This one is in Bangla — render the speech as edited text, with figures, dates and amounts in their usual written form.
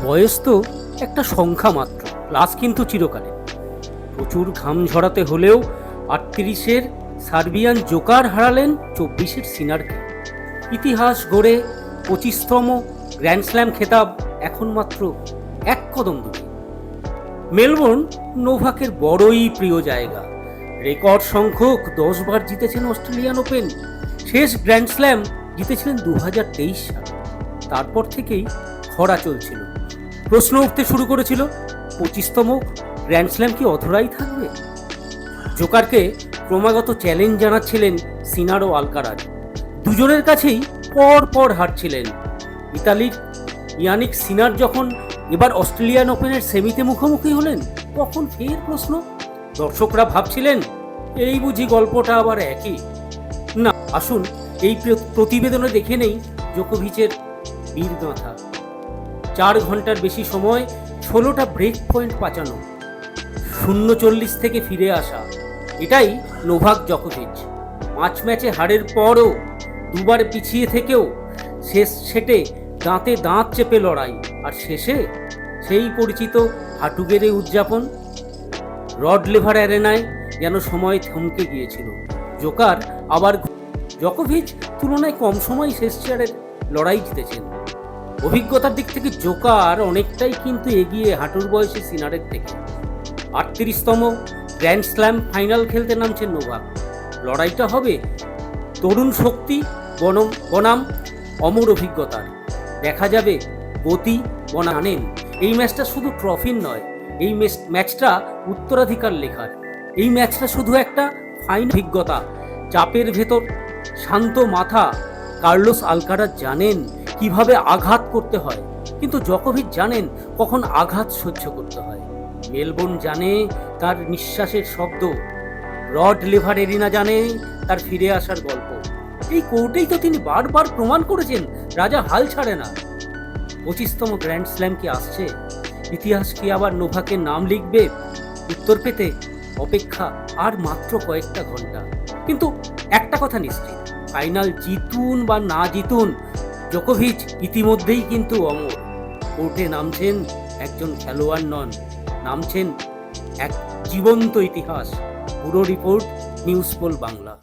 বয়স তো একটা সংখ্যা মাত্র, ক্লাস কিন্তু চিরকালে। প্রচুর ঘাম ঝরাতে হলেও 38-এর সার্বিয়ান জোকার হারালেন 24-এর সিনারকে। ইতিহাস গড়ে 25তম গ্র্যান্ড স্ল্যাম খেতাব এখন মাত্র এক কদম দূরে। মেলবোর্ন নোভাকের বড়ই প্রিয় জায়গা। রেকর্ড সংখ্যক 10 বার জিতেছেন অস্ট্রেলিয়ান ওপেন। শেষ গ্র্যান্ড স্ল্যাম জিতেছিলেন 2023 সালে। তারপর থেকেই খরা চলছিল। প্রশ্ন উঠতে শুরু করেছিল, 25তম গ্র্যান্ড স্ল্যাম কি অধরাই থাকবে? জোকারকে ক্রমাগত চ্যালেঞ্জ জানাচ্ছিলেন সিনার ও আলকারাজ। দুজনের কাছেই পর পর হারছিলেন। ইতালির ইয়ানিক সিনার যখন এবার অস্ট্রেলিয়ান ওপেনের সেমিতে মুখোমুখি হলেন, তখন ফের প্রশ্ন। দর্শকরা ভাবছিলেন, এই বুঝি গল্পটা আবার একই? না, আসুন এই প্রতিবেদনে দেখে নেই জোকোভিচের বীরগাথা। 4 ঘন্টার বেশি সময়, 16টা ব্রেক পয়েন্ট বাঁচানো, 0-40 থেকে ফিরে আসা, এটাই নোভাক জোকোভিচ। 5 ম্যাচে হারের পরও, দুবার পিছিয়ে থেকেও শেষ সেটে দাঁতে দাঁত চেপে লড়াই, আর শেষে সেই পরিচিত হাঁটু গেড়ে উদযাপন। রড লেভার অ্যারেনায় যেন সময় থমকে গিয়েছিল। জোকার আবার, জোকোভিচ তুলনায় কম সময় শেষ চারের লড়াই জিতেছেন। অভিজ্ঞতার দিক থেকে জোকার অনেকটাই কিন্তু এগিয়ে হাঁটুর বয়সে সিনারের থেকে। 38তম গ্র্যান্ড স্ল্যাম ফাইনাল খেলতে নামছেন নোভাক। লড়াইটা হবে তরুণ শক্তি বনাম অমর অভিজ্ঞতার। দেখা যাবে গতি বনাম আনেন। এই ম্যাচটা শুধু ট্রফির নয়, এই ম্যাচটা উত্তরাধিকার লেখার। এই ম্যাচটা শুধু একটা ফাইন অভিজ্ঞতা। চাপের ভেতর শান্ত মাথা কার্লোস আলকারাজ জানেন কিভাবে আঘাত করতে হয়, কিন্তু জোকোভিচ জানেন কখন আঘাত সহ্য করতে হয়। মেলবোর্ন জানে তার নিঃশ্বাসের শব্দ, রড লেভার এরিনা জানে তার ফিরে আসার গল্প। এই কোর্টেই তো তিনি বারবার প্রমাণ করেছেন রাজা হাল ছাড়ে না। 25তম গ্র্যান্ড স্ল্যাম কি আসছে? ইতিহাস কি আবার নোভাকের নাম লিখবে? উত্তর পেতে অপেক্ষা আর মাত্র কয়েকটা ঘন্টা। কিন্তু একটা কথা নিশ্চিত, ফাইনাল জিতুন বা না জিতুন, জোকোভিচ ইতিমধ্যেই কিন্তু অমর। কোর্টে নামছেন একজন খেলোয়াড় নন, নামছেন এক জীবন্ত ইতিহাস। Bureau report, news poll Bangla.